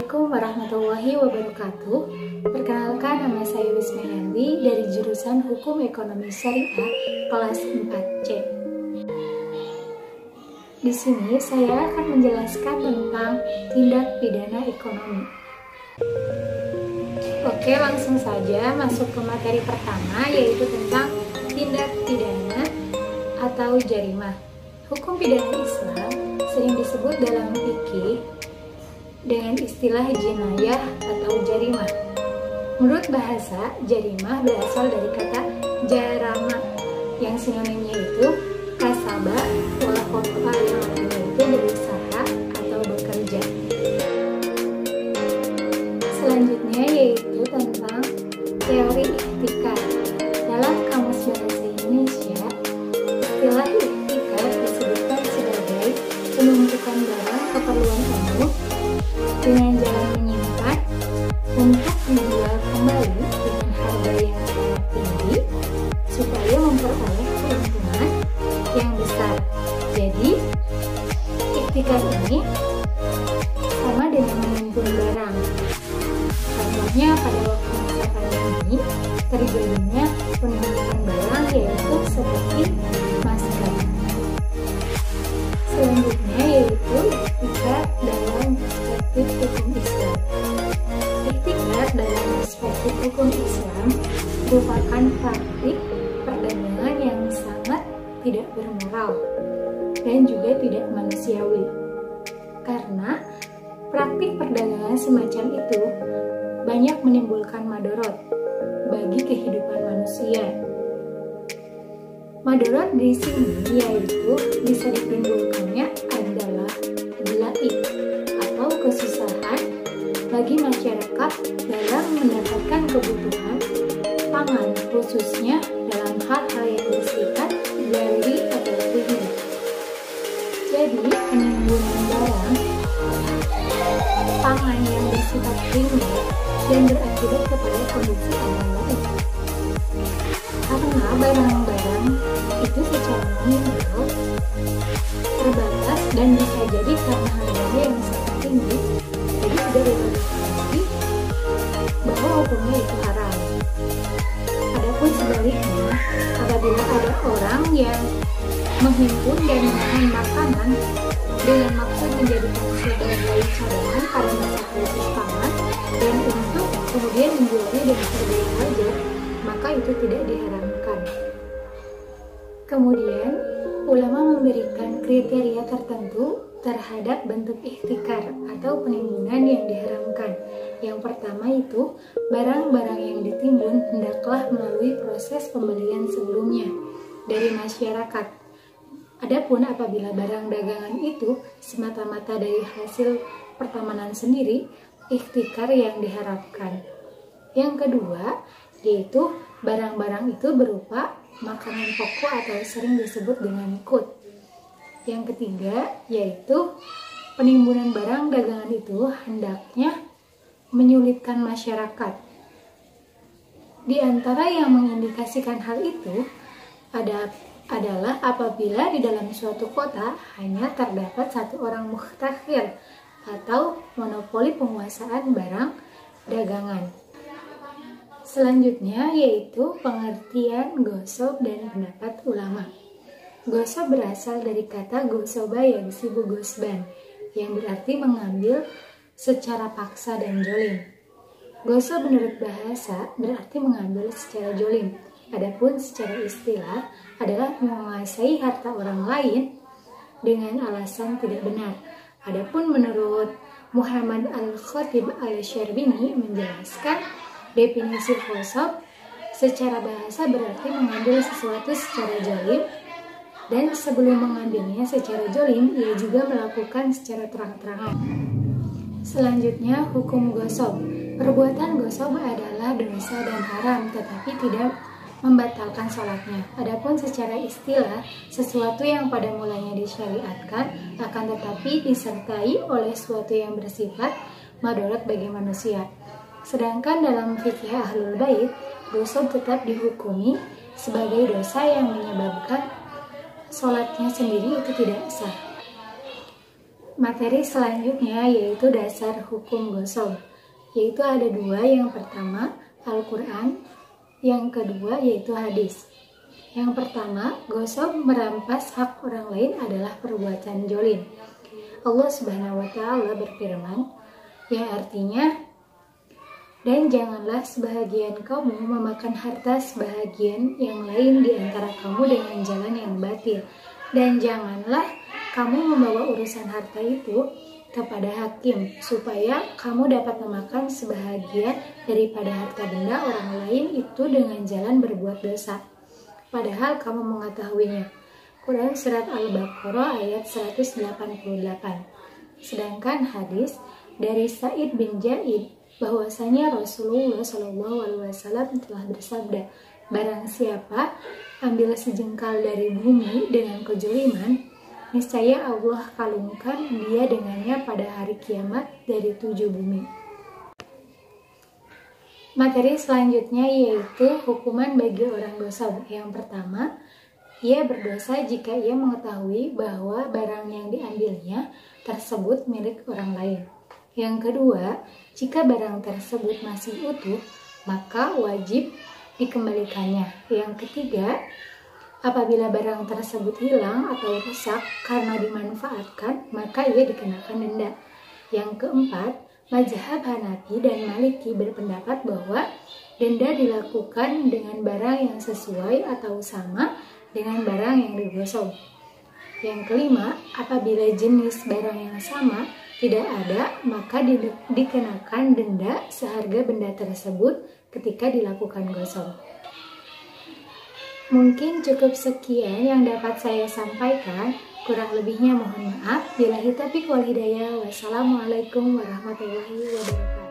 Assalamualaikum warahmatullahi wabarakatuh. Perkenalkan, nama saya Wismayanti dari jurusan Hukum Ekonomi Syariah kelas 4C. Di sini saya akan menjelaskan tentang tindak pidana ekonomi. Oke, langsung saja masuk ke materi pertama, yaitu tentang tindak pidana atau jarimah. Hukum pidana Islam sering disebut dalam fikih dengan istilah jinayah atau jarimah. Menurut bahasa, jarimah berasal dari kata jarama yang sinonimnya itu kasaba wal qat'a, yang artinya itu berusaha atau bekerja. Selanjutnya yaitu tentang teori ihtikar. Dalam Kamus Bahasa Indonesia, istilah ihtikar disebutkan sebagai penumpukan barang keperluan umum dengan jalan menyimpan untuk dijual kembali dengan harga yang sangat tinggi supaya memperoleh keuntungan yang besar. Jadi, ihtikar ini sama dengan menimbun barang. Contohnya pada waktu masa pandemi terjadinya penimbunan barang, yaitu seperti masker. Selanjutnya yaitu ihtikar dalam perspektif hukum Islam. Ihtikar dalam perspektif hukum Islam merupakan praktik perdagangan yang sangat tidak bermoral dan juga tidak manusiawi. Karena praktik perdagangan semacam itu banyak menimbulkan madorot bagi kehidupan manusia. Madorot di sini yaitu bisa ditimbulkannya adalah dalaik atau kesusahan bagi masyarakat dalam mendapatkan kebutuhan pangan, khususnya dalam hal-hal yang bersifat dari atau primer. Jadi, penimbunan barang pangan yang bersifat primer dan berakibat kepada kondisi alam lain. Karena barang-barang itu secara nominal terbatas dan bisa jadi karena harganya yang sangat tinggi, jadi tidak diperbolehkan bahwa hukumnya itu haram. Adapun sebaliknya, apabila ada orang yang menghimpun dan menahan makanan dengan maksud menjadikan sebagai cadangan pada masa krisis pangan dan untuk kemudian menjualnya dengan harga yang wajar, maka itu tidak diharamkan. Kemudian, ulama memberikan kriteria tertentu terhadap bentuk ihtikar atau penimbunan yang diharamkan. Yang pertama itu, barang-barang yang ditimbun hendaklah melalui proses pembelian sebelumnya dari masyarakat. Adapun apabila barang dagangan itu semata-mata dari hasil pertamanan sendiri, ihtikar yang diharapkan. Yang kedua, yaitu barang-barang itu berupa makanan pokok atau sering disebut dengan qut. Yang ketiga, yaitu penimbunan barang dagangan itu hendaknya menyulitkan masyarakat. Di antara yang mengindikasikan hal itu adalah apabila di dalam suatu kota hanya terdapat satu orang mukhtakhir atau monopoli penguasaan barang dagangan. Selanjutnya yaitu pengertian gosok dan pendapat ulama. Gosok berasal dari kata gosoba yang sibu gosban, yang berarti mengambil secara paksa dan jolim. Gosok menurut bahasa berarti mengambil secara jolim. Adapun secara istilah adalah menguasai harta orang lain dengan alasan tidak benar. Adapun menurut Muhammad Al-Khatib Al-Syarbini menjelaskan definisi gosok secara bahasa berarti mengambil sesuatu secara jolim, dan sebelum mengambilnya secara jolim, ia juga melakukan secara terang-terangan. Selanjutnya, hukum gosok. Perbuatan gosok adalah dosa dan haram, tetapi tidak membatalkan sholatnya. Adapun secara istilah, sesuatu yang pada mulanya disyariatkan akan tetapi disertai oleh sesuatu yang bersifat madorot bagi manusia. Sedangkan dalam fikih Ahlul Bait, gosok tetap dihukumi sebagai dosa yang menyebabkan sholatnya sendiri itu tidak sah. Materi selanjutnya yaitu dasar hukum gosok, yaitu ada dua. Yang pertama Al-Quran, yang kedua yaitu hadis. Yang pertama, gosok merampas hak orang lain adalah perbuatan jolim. Allah Subhanahu wa Ta'ala berfirman, yang artinya, dan janganlah sebahagian kamu memakan harta sebahagian yang lain di antara kamu dengan jalan yang batil, dan janganlah kamu membawa urusan harta itu kepada hakim supaya kamu dapat memakan sebahagian daripada harta benda orang lain itu dengan jalan berbuat dosa, padahal kamu mengetahuinya. Quran Surat Al-Baqarah ayat 188. Sedangkan hadis dari Sa'id bin Zaid bahwasanya Rasulullah SAW telah bersabda, barang siapa ambil sejengkal dari bumi dengan kezaliman, niscaya Allah kalungkan dia dengannya pada hari kiamat dari 7 bumi. Materi selanjutnya yaitu hukuman bagi orang dosa. Yang pertama, ia berdosa jika ia mengetahui bahwa barang yang diambilnya tersebut milik orang lain. Yang kedua, jika barang tersebut masih utuh, maka wajib dikembalikannya. Yang ketiga, apabila barang tersebut hilang atau rusak karena dimanfaatkan, maka ia dikenakan denda. Yang keempat, mazhab Hanafi dan Maliki berpendapat bahwa denda dilakukan dengan barang yang sesuai atau sama dengan barang yang digosok. Yang kelima, apabila jenis barang yang sama tidak ada, maka dikenakan denda seharga benda tersebut ketika dilakukan gosok. Mungkin cukup sekian yang dapat saya sampaikan. Kurang lebihnya mohon maaf. Billahi taufiq wal hidayah. Wassalamualaikum warahmatullahi wabarakatuh.